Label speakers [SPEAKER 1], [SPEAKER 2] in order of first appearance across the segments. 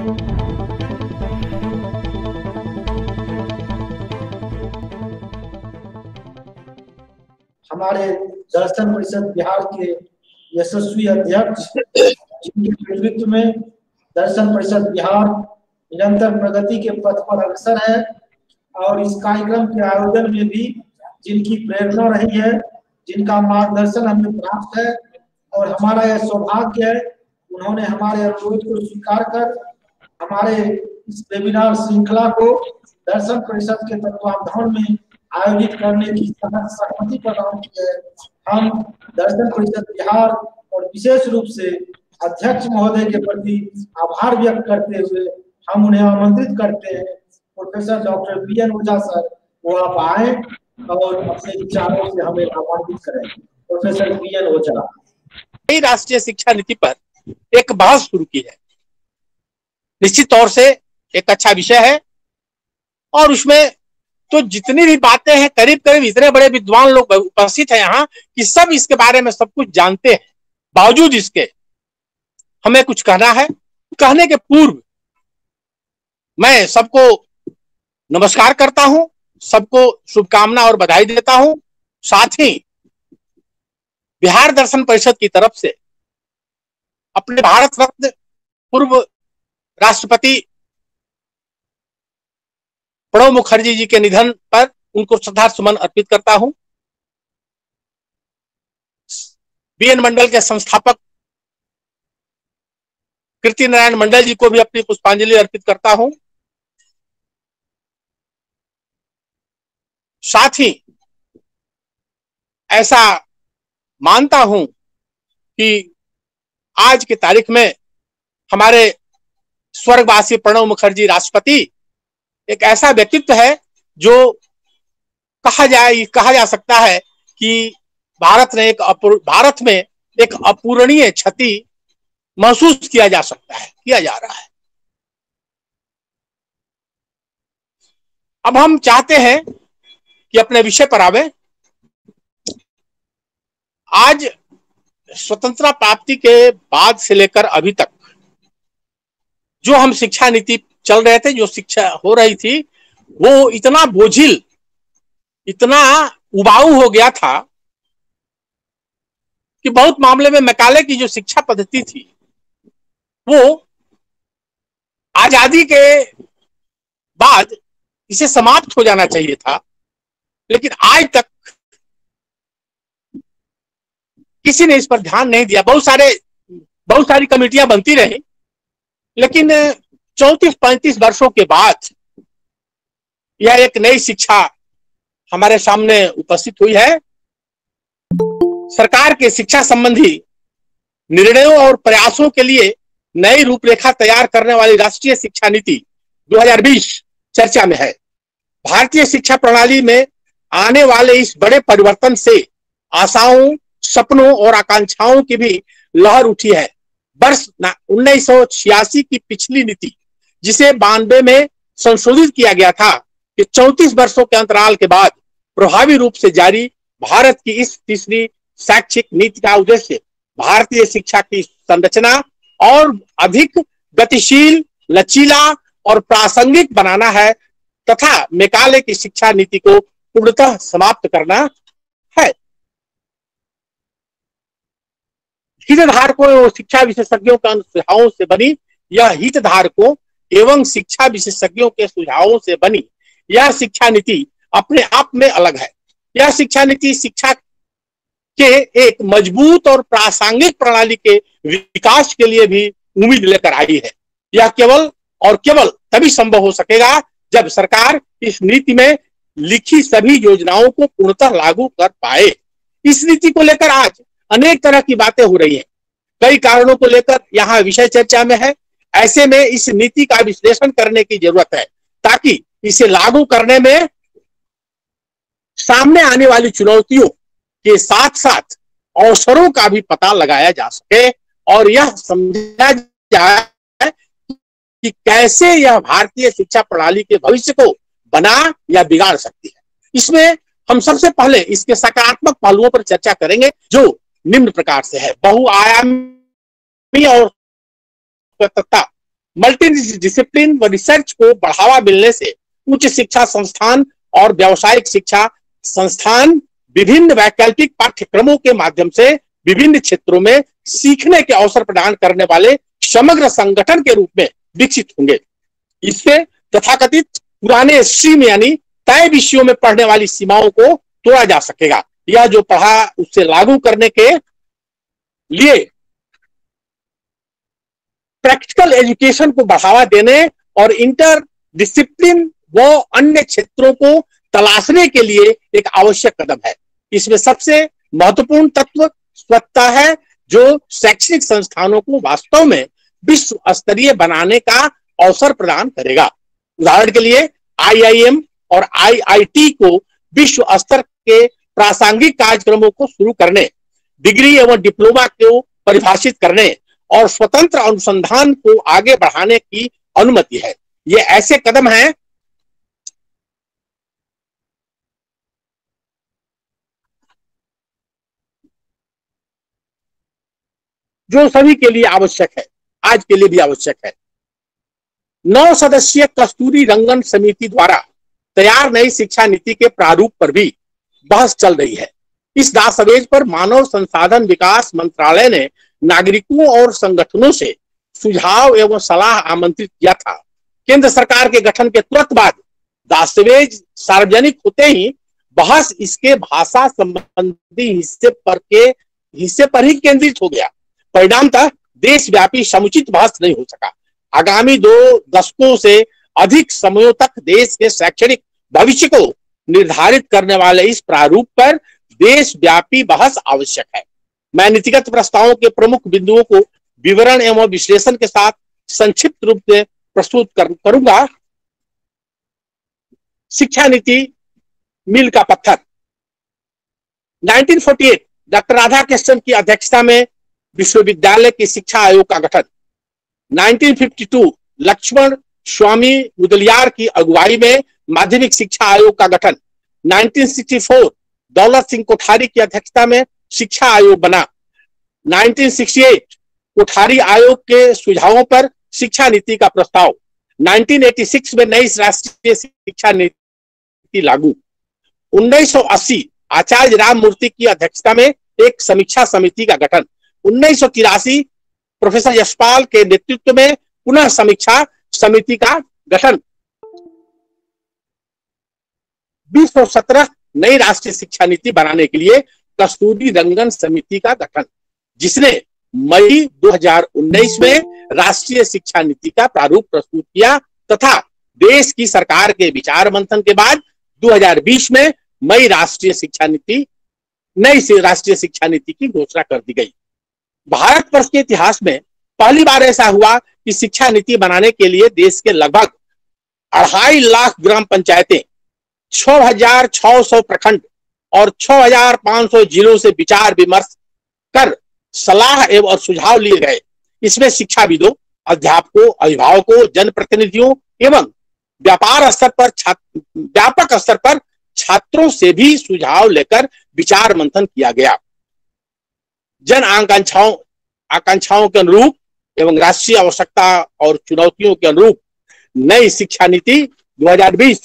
[SPEAKER 1] हमारे दर्शन परिषद बिहार के यशस्वी अध्यक्ष, जिनके नेतृत्व में दर्शन परिषद बिहार निरंतर प्रगति के पथ पर अग्रसर है और इस कार्यक्रम के आयोजन में भी जिनकी प्रेरणा रही है, जिनका मार्गदर्शन हमें प्राप्त है और हमारा यह सौभाग्य है, उन्होंने हमारे अनुरोध को स्वीकार कर हमारे इस वेबिनार श्रृंखला को दर्शन परिषद के तत्वावधान में आयोजित करने की सहमति प्रदान की है। हम दर्शन परिषद बिहार और विशेष रूप से अध्यक्ष महोदय के प्रति आभार व्यक्त करते हुए हम उन्हें आमंत्रित करते हैं, प्रोफेसर डॉक्टर बीएन ओझा सर, वो आप आए और अपने विचारों से हमें लाभान्वित करें। प्रोफेसर बीएन ओझा।
[SPEAKER 2] राष्ट्रीय शिक्षा नीति पर एक बहस शुरू की है, निश्चित तौर से एक अच्छा विषय है और उसमें तो जितनी भी बातें हैं, करीब करीब इतने बड़े विद्वान लोग उपस्थित हैं यहाँ कि सब इसके बारे में सब कुछ जानते हैं। बावजूद इसके हमें कुछ कहना है। कहने के पूर्व मैं सबको नमस्कार करता हूं, सबको शुभकामना और बधाई देता हूं। साथ ही बिहार दर्शन परिषद की तरफ से अपने भारत रत्न पूर्व राष्ट्रपति प्रणब मुखर्जी जी के निधन पर उनको श्रद्धा सुमन अर्पित करता हूं। बीएन मंडल के संस्थापक कीर्ति नारायण मंडल जी को भी अपनी पुष्पांजलि अर्पित करता हूं। साथ ही ऐसा मानता हूं कि आज की तारीख में हमारे स्वर्गवासी प्रणब मुखर्जी राष्ट्रपति एक ऐसा व्यक्तित्व है जो कहा जा सकता है कि भारत में एक अपूरणीय क्षति महसूस किया जा रहा है। अब हम चाहते हैं कि अपने विषय पर आवे। आज स्वतंत्रता प्राप्ति के बाद से लेकर अभी तक जो हम शिक्षा नीति चल रहे थे, जो शिक्षा हो रही थी, वो इतना बोझिल, इतना उबाऊ हो गया था कि बहुत मामले में मैकाले की जो शिक्षा पद्धति थी वो आजादी के बाद इसे समाप्त हो जाना चाहिए था, लेकिन आज तक किसी ने इस पर ध्यान नहीं दिया। बहुत सारी कमेटियां बनती रही, लेकिन 34-35 वर्षों के बाद यह एक नई शिक्षा हमारे सामने उपस्थित हुई है। सरकार के शिक्षा संबंधी निर्णयों और प्रयासों के लिए नई रूपरेखा तैयार करने वाली राष्ट्रीय शिक्षा नीति 2020 चर्चा में है। भारतीय शिक्षा प्रणाली में आने वाले इस बड़े परिवर्तन से आशाओं, सपनों और आकांक्षाओं की भी लहर उठी है। वर्ष 1986 की पिछली नीति, जिसे 92 में संशोधित किया गया था, कि 34 वर्षों के अंतराल के बाद प्रभावी रूप से जारी भारत की इस तीसरी शैक्षिक नीति का उद्देश्य भारतीय शिक्षा की संरचना और अधिक गतिशील, लचीला और प्रासंगिक बनाना है तथा मैकाले की शिक्षा नीति को पूर्णतः समाप्त करना है। हितधारकों और शिक्षा विशेषज्ञों के सुझावों से बनी यह हितधारकों एवं शिक्षा विशेषज्ञों के सुझावों से बनी यह शिक्षा नीति अपने आप में अलग है। यह शिक्षा नीति शिक्षा के एक मजबूत और प्रासंगिक प्रणाली के विकास के लिए भी उम्मीद लेकर आई है। यह केवल तभी संभव हो सकेगा जब सरकार इस नीति में लिखी सभी योजनाओं को पूर्णतः लागू कर पाए। इस नीति को लेकर आज अनेक तरह की बातें हो रही हैं। कई कारणों को लेकर यहाँ विषय चर्चा में है। ऐसे में इस नीति का विश्लेषण करने की जरूरत है ताकि इसे लागू करने में सामने आने वाली चुनौतियों के साथ साथ अवसरों का भी पता लगाया जा सके और यह समझा जाए कि कैसे यह भारतीय शिक्षा प्रणाली के भविष्य को बना या बिगाड़ सकती है। इसमें हम सबसे पहले इसके सकारात्मक पहलुओं पर चर्चा करेंगे, जो निम्न प्रकार से है। बहुआयामी और मल्टी डिसिप्लिन व रिसर्च को बढ़ावा मिलने से उच्च शिक्षा संस्थान और व्यावसायिक शिक्षा संस्थान विभिन्न वैकल्पिक पाठ्यक्रमों के माध्यम से विभिन्न क्षेत्रों में सीखने के अवसर प्रदान करने वाले समग्र संगठन के रूप में विकसित होंगे। इससे तथाकथित पुराने स्ट्रीम यानी तय विषयों में पढ़ने वाली सीमाओं को तोड़ा जा सकेगा। यह जो पढ़ा उससे लागू करने के लिए प्रैक्टिकल एजुकेशन को बढ़ावा देने और इंटर डिसिप्लिन व अन्य क्षेत्रों को तलाशने के लिए एक आवश्यक कदम है। इसमें सबसे महत्वपूर्ण तत्व स्वच्छता है, जो शैक्षणिक संस्थानों को वास्तव में विश्व स्तरीय बनाने का अवसर प्रदान करेगा। उदाहरण के लिए IIM और IIT को विश्व स्तर के प्रासंगिक कार्यक्रमों को शुरू करने, डिग्री एवं डिप्लोमा को परिभाषित करने और स्वतंत्र अनुसंधान को आगे बढ़ाने की अनुमति है। ये ऐसे कदम हैं जो सभी के लिए आवश्यक है, आज के लिए भी आवश्यक है। 9 सदस्यीय कस्तूरी रंगन समिति द्वारा तैयार नई शिक्षा नीति के प्रारूप पर भी बहस चल रही है। इस दस्तावेज पर मानव संसाधन विकास मंत्रालय ने नागरिकों और संगठनों से सुझाव एवं सलाह आमंत्रित किया था। केंद्र सरकार के गठन के तुरंत बाद दस्तावेज सार्वजनिक होते ही बहस इसके भाषा संबंधी हिस्से पर ही केंद्रित हो गया। परिणामतः देशव्यापी समुचित बहस नहीं हो सका। आगामी 2 दशकों से अधिक समयों तक देश के शैक्षणिक भविष्य को निर्धारित करने वाले इस प्रारूप पर देशव्यापी बहस आवश्यक है। मैं नीतिगत प्रस्तावों के प्रमुख बिंदुओं को विवरण एवं विश्लेषण के साथ संक्षिप्त रूप से प्रस्तुत करूंगा। शिक्षा नीति मील का पत्थर। 1948 डॉक्टर राधाकृष्णन की अध्यक्षता में विश्वविद्यालय की शिक्षा आयोग का गठन। 1952 लक्ष्मण स्वामी मुदलियार की अगुवाई में माध्यमिक शिक्षा आयोग का गठन। 1964 दौलत सिंह कोठारी की अध्यक्षता में शिक्षा आयोग बना। 1968 कोठारी आयोग के सुझावों पर शिक्षा नीति का प्रस्ताव। 1986 में नई राष्ट्रीय शिक्षा नीति लागू। 1980 आचार्य राम मूर्ति की अध्यक्षता में एक समीक्षा समिति का गठन। 1983 प्रोफेसर यशपाल के नेतृत्व में पुनः समीक्षा समिति का गठन। 2017 नई राष्ट्रीय शिक्षा नीति बनाने के लिए कस्तूरी रंगन समिति का गठन, जिसने मई 2019 में राष्ट्रीय शिक्षा नीति का प्रारूप प्रस्तुत किया तथा देश की सरकार के विचार मंथन के बाद 2020 में नई राष्ट्रीय शिक्षा नीति की घोषणा कर दी गई। भारतवर्ष के इतिहास में पहली बार ऐसा हुआ कि शिक्षा नीति बनाने के लिए देश के लगभग 2.5 लाख ग्राम पंचायतें, 6,600 प्रखंड और 6,500 जिलों से विचार विमर्श कर सलाह एवं सुझाव लिए गए। इसमें शिक्षाविदों, अध्यापकों, अभिभावकों, जनप्रतिनिधियों एवं व्यापक स्तर पर छात्रों से भी सुझाव लेकर विचार मंथन किया गया। जन आकांक्षाओं के अनुरूप एवं राष्ट्रीय आवश्यकता और चुनौतियों के अनुरूप नई शिक्षा नीति 2020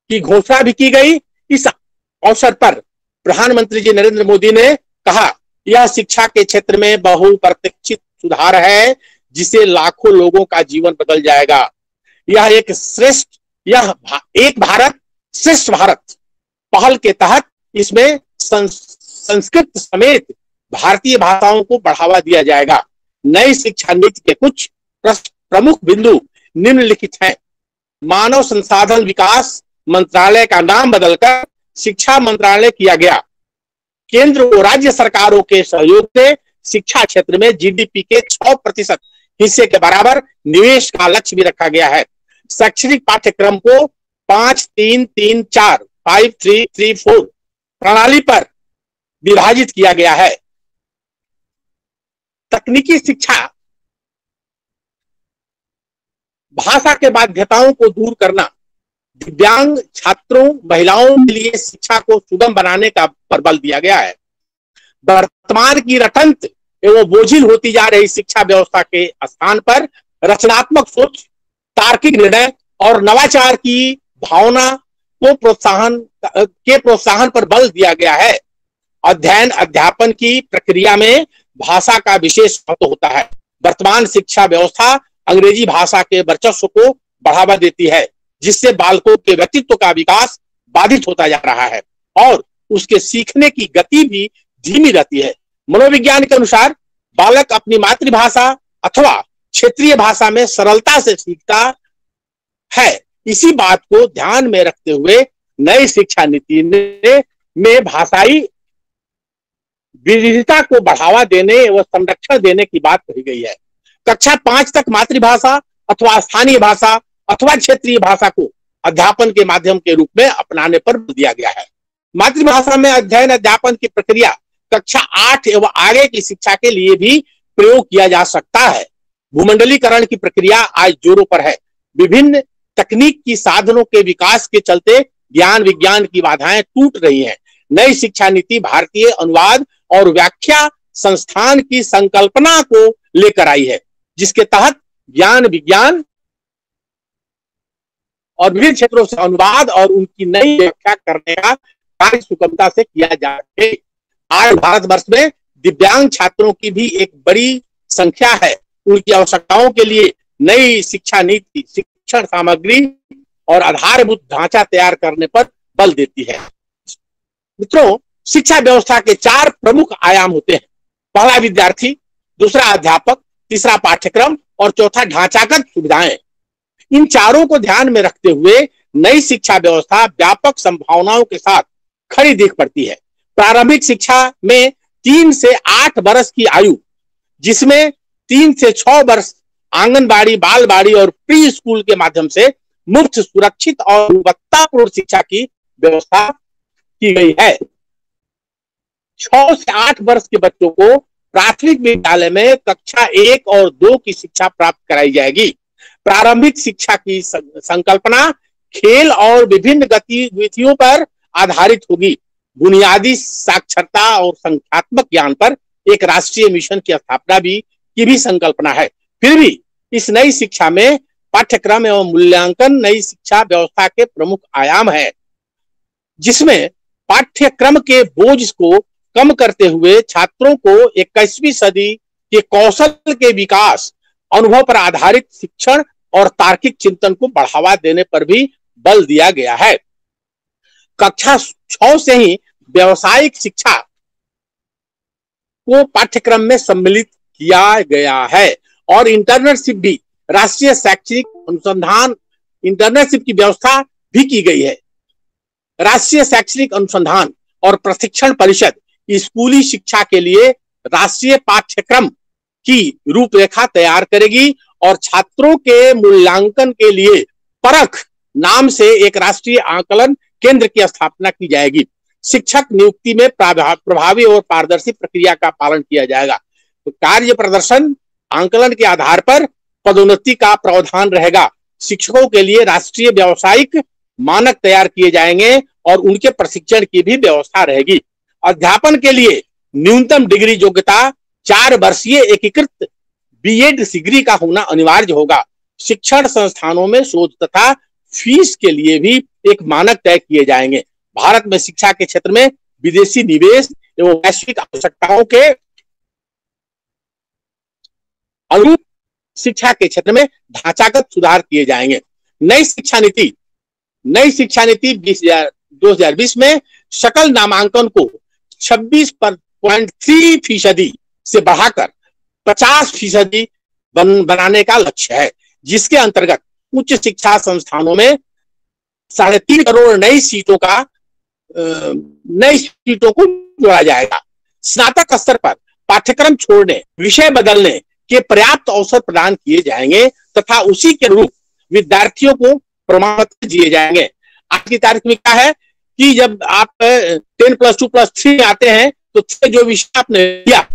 [SPEAKER 2] की घोषणा भी की गई। इस अवसर पर प्रधानमंत्री जी नरेंद्र मोदी ने कहा, यह शिक्षा के क्षेत्र में बहुप्रतीक्षित सुधार है जिसे लाखों लोगों का जीवन बदल जाएगा। यह एक भारत श्रेष्ठ भारत पहल के तहत इसमें संस्कृत समेत भारतीय भाषाओं को बढ़ावा दिया जाएगा। नई शिक्षा नीति के कुछ प्रमुख बिंदु निम्नलिखित हैं। मानव संसाधन विकास मंत्रालय का नाम बदलकर शिक्षा मंत्रालय किया गया। केंद्र और राज्य सरकारों के सहयोग से शिक्षा क्षेत्र में GDP के 6% हिस्से के बराबर निवेश का लक्ष्य भी रखा गया है। शैक्षणिक पाठ्यक्रम को 5-3-3-4 5-3-3-4 प्रणाली पर विभाजित किया गया है। तकनीकी शिक्षा, भाषा के बाध्यताओं को दूर करना, दिव्यांग छात्रों, महिलाओं के लिए शिक्षा को सुगम बनाने का पर बल दिया गया है। वर्तमान की रटंत एवं बोझिल होती जा रही शिक्षा व्यवस्था के स्थान पर रचनात्मक सोच, तार्किक निर्णय और नवाचार की भावना को प्रोत्साहन पर बल दिया गया है। अध्ययन अध्यापन की प्रक्रिया में भाषा का विशेष महत्व होता है। वर्तमान शिक्षा व्यवस्था अंग्रेजी भाषा के वर्चस्व को बढ़ावा देती है, जिससे बालकों के व्यक्तित्व का विकास बाधित होता जा रहा है और उसके सीखने की गति भी धीमी रहती है। मनोविज्ञान के अनुसार बालक अपनी मातृभाषा अथवा क्षेत्रीय भाषा में सरलता से सीखता है। इसी बात को ध्यान में रखते हुए नई शिक्षा नीति में भाषाई विविधता को बढ़ावा देने व संरक्षण देने की बात कही गई है। कक्षा 5 तक मातृभाषा अथवा स्थानीय भाषा अथवा क्षेत्रीय भाषा को अध्यापन के माध्यम के रूप में अपनाने पर बल दिया गया है। मातृभाषा में अध्ययन अध्यापन की प्रक्रिया कक्षा 8 एवं आगे की शिक्षा के लिए भी प्रयोग किया जा सकता है। भूमंडलीकरण की प्रक्रिया आज जोरों पर है। विभिन्न तकनीक की साधनों के विकास के चलते ज्ञान विज्ञान की बाधाएं टूट रही हैं। नई शिक्षा नीति भारतीय अनुवाद और व्याख्या संस्थान की संकल्पना को लेकर आई है, जिसके तहत ज्ञान विज्ञान और विभिन्न क्षेत्रों से अनुवाद और उनकी नई व्याख्या करने का कार्य सुगमता से किया जा सके। आज भारतवर्ष में दिव्यांग छात्रों की भी एक बड़ी संख्या है। उनकी आवश्यकताओं के लिए नई शिक्षा नीति शिक्षण सामग्री और आधारभूत ढांचा तैयार करने पर बल देती है। मित्रों, शिक्षा व्यवस्था के 4 प्रमुख आयाम होते हैं। पहला विद्यार्थी, दूसरा अध्यापक, तीसरा पाठ्यक्रम और चौथा ढांचागत सुविधाएं। इन चारों को ध्यान में रखते हुए नई शिक्षा व्यवस्था व्यापक संभावनाओं के साथ खड़ी दिख पड़ती है। प्रारंभिक शिक्षा में 3 से 8 वर्ष की आयु, जिसमें 3 से 6 वर्ष आंगनबाड़ी, बालबाड़ी और प्री स्कूल के माध्यम से मुफ्त, सुरक्षित और गुणवत्तापूर्ण शिक्षा की व्यवस्था की गई है। 6 से 8 वर्ष के बच्चों को प्राथमिक विद्यालय में कक्षा 1 और 2 की शिक्षा प्राप्त कराई जाएगी। प्रारंभिक शिक्षा की संकल्पना खेल और विभिन्न गतिविधियों पर आधारित होगी। बुनियादी साक्षरता और संख्यात्मक ज्ञान पर एक राष्ट्रीय मिशन की स्थापना की भी संकल्पना है। फिर भी इस नई शिक्षा में पाठ्यक्रम एवं मूल्यांकन नई शिक्षा व्यवस्था के प्रमुख आयाम है, जिसमें पाठ्यक्रम के बोझ को कम करते हुए छात्रों को 21वीं सदी के कौशल के विकास, अनुभव पर आधारित शिक्षण और तार्किक चिंतन को बढ़ावा देने पर भी बल दिया गया है। कक्षा 6 से ही व्यावसायिक शिक्षा को पाठ्यक्रम में सम्मिलित किया गया है और इंटर्नशिप भी राष्ट्रीय शैक्षणिक अनुसंधान इंटर्नशिप की व्यवस्था भी की गई है। राष्ट्रीय शैक्षणिक अनुसंधान और प्रशिक्षण परिषद स्कूली शिक्षा के लिए राष्ट्रीय पाठ्यक्रम की रूपरेखा तैयार करेगी और छात्रों के मूल्यांकन के लिए परख नाम से एक राष्ट्रीय आकलन केंद्र की स्थापना की जाएगी। शिक्षक नियुक्ति में प्रभावी और पारदर्शी प्रक्रिया का पालन किया जाएगा। तो कार्य प्रदर्शन आकलन के आधार पर पदोन्नति का प्रावधान रहेगा। शिक्षकों के लिए राष्ट्रीय व्यावसायिक मानक तैयार किए जाएंगे और उनके प्रशिक्षण की भी व्यवस्था रहेगी। अध्यापन के लिए न्यूनतम डिग्री योग्यता 4 वर्षीय एकीकृत बीएड डिग्री का होना अनिवार्य होगा। शिक्षण संस्थानों में शोध तथा फीस के लिए भी एक मानक तय किए जाएंगे। भारत में शिक्षा के क्षेत्र में विदेशी निवेश एवं वैश्विक आवश्यकताओं के अनुरूप शिक्षा के क्षेत्र में ढांचागत सुधार किए जाएंगे। नई शिक्षा नीति 2020 में सकल नामांकन को 26.3% से बढ़ाकर 50% बनाने का लक्ष्य है, जिसके अंतर्गत उच्च शिक्षा संस्थानों में 3.5 करोड़ नई सीटों को जोड़ा जाएगा। स्नातक स्तर पर पाठ्यक्रम छोड़ने, विषय बदलने के पर्याप्त अवसर प्रदान किए जाएंगे तथा उसी के अनुरूप विद्यार्थियों को प्रमाण पत्र दिए जाएंगे। आज की तारीख में क्या है कि जब आप 10+2+3 आते हैं तो जो विषय आपने लिया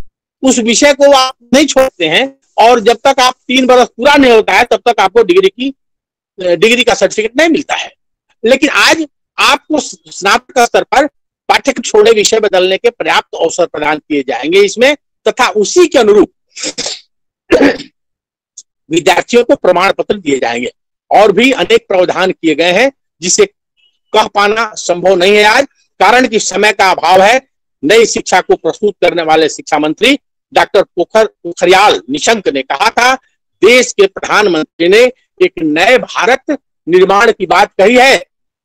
[SPEAKER 2] उस विषय को आप नहीं छोड़ते हैं और जब तक आप 3 वर्ष पूरा नहीं होता है तब तक आपको डिग्री का सर्टिफिकेट नहीं मिलता है। लेकिन आज आपको स्नातक स्तर पर पाठ्यक्रम छोड़ने, विषय बदलने के पर्याप्त अवसर प्रदान किए जाएंगे। इसमें तथा उसी के अनुरूप विद्यार्थियों को प्रमाण पत्र दिए जाएंगे। और भी अनेक प्रावधान किए गए हैं जिसे कह पाना संभव नहीं है आज, कारण कि समय का अभाव है। नई शिक्षा को प्रस्तुत करने वाले शिक्षा मंत्री डॉक्टर पोखरियाल निशंक ने कहा था, देश के प्रधानमंत्री ने एक नए भारत निर्माण की बात कही है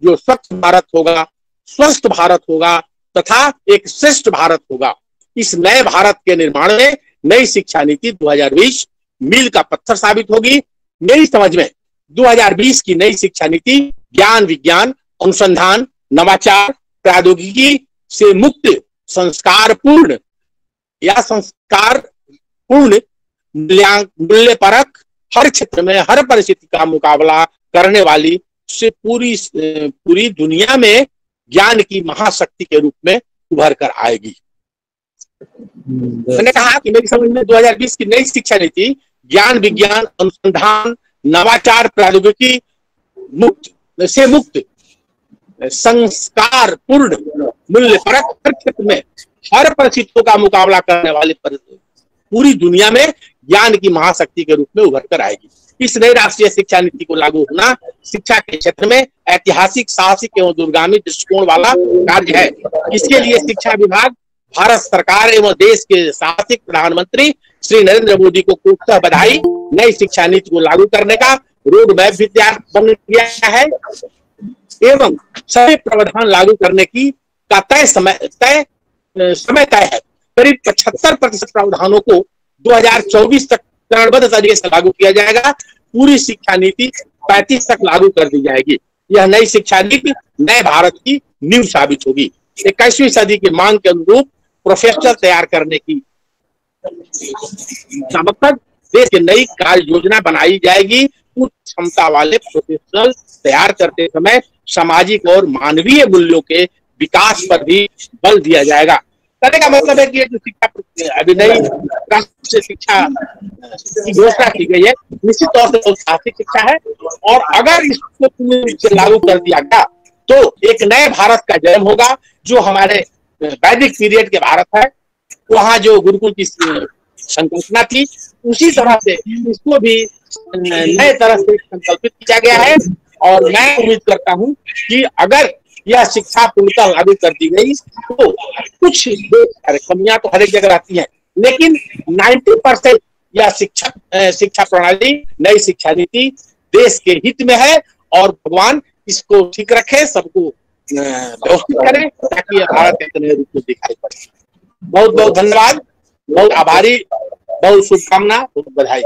[SPEAKER 2] जो स्वच्छ भारत होगा, स्वस्थ भारत होगा तथा एक श्रेष्ठ भारत होगा। इस नए भारत के निर्माण में नई शिक्षा नीति 2020 मील का पत्थर साबित होगी। मेरी समझ में 2020 की नई शिक्षा नीति ज्ञान विज्ञान अनुसंधान नवाचार प्रौद्योगिकी से मुक्त संस्कारपूर्ण मूल्यपरक हर क्षेत्र में हर परिस्थिति का मुकाबला करने वाली से पूरी दुनिया में ज्ञान की महाशक्ति के रूप में उभर कर आएगी। मैंने कहा कि मेरी समझ में 2020 की नई शिक्षा नीति ज्ञान विज्ञान अनुसंधान नवाचार प्रौद्योगिकी मुक्त संस्कार पूर्ण मूल्यपरक हर क्षेत्र में हर परिस्थितियों का मुकाबला करने वाली पूरी दुनिया में ज्ञान की महाशक्ति के रूप में उभर कर आएगी। इस नई राष्ट्रीय शिक्षा नीति को लागू होना शिक्षा के क्षेत्र में ऐतिहासिक साहसिक एवं दूरगामी दृष्टिकोण वाला कार्य है। इसके लिए शिक्षा विभाग भारत सरकार एवं देश के साहसिक प्रधानमंत्री श्री नरेंद्र मोदी को खूबसूरत बधाई। नई शिक्षा नीति को लागू करने का रोड मैप भी तैयार बन गया है एवं सभी प्रावधान लागू करने की का समय तय है। करीब 75% प्रावधानों को 2024 तक चरणबद्ध तरीके से लागू किया जाएगा। पूरी शिक्षा नीति 35 तक लागू कर दी जाएगी। यह नई शिक्षा नीति नए भारत की नींव साबित होगी। 21वीं सदी की मांग के अनुरूप प्रोफेसर तैयार करने की मकसद देश की नई कार्य योजना बनाई जाएगी। उच्च क्षमता वाले प्रोफेशनल तैयार करते समय सामाजिक और मानवीय मूल्यों के विकास पर भी बल दिया जाएगा। कहने का मतलब है कि जो शिक्षा अभी नई राष्ट्रीय शिक्षा की घोषणा की गई है निश्चित तौर से बहुत साहसिक शिक्षा है और अगर इसको पूरी रूप से लागू कर दिया गया तो एक नए भारत का जन्म होगा जो हमारे वैदिक पीरियड के भारत है। वहां जो गुरुकुल की संकल्पना थी उसी तरह से इसको भी नए तरह से संकल्पित किया गया है और मैं उम्मीद करता हूं कि अगर यह शिक्षा पूर्णतः लागू कर दी गई तो कुछ कमियां तो हर एक जगह रहती हैं लेकिन 90% यह शिक्षा प्रणाली नई शिक्षा नीति देश के हित में है और भगवान इसको ठीक रखे, सबको व्यवस्थित करें ताकि यह भारत एक नए रूप में दिखाई पड़े। बहुत बहुत धन्यवाद, बहुत आभारी, बहुत शुभकामना, बहुत बधाई।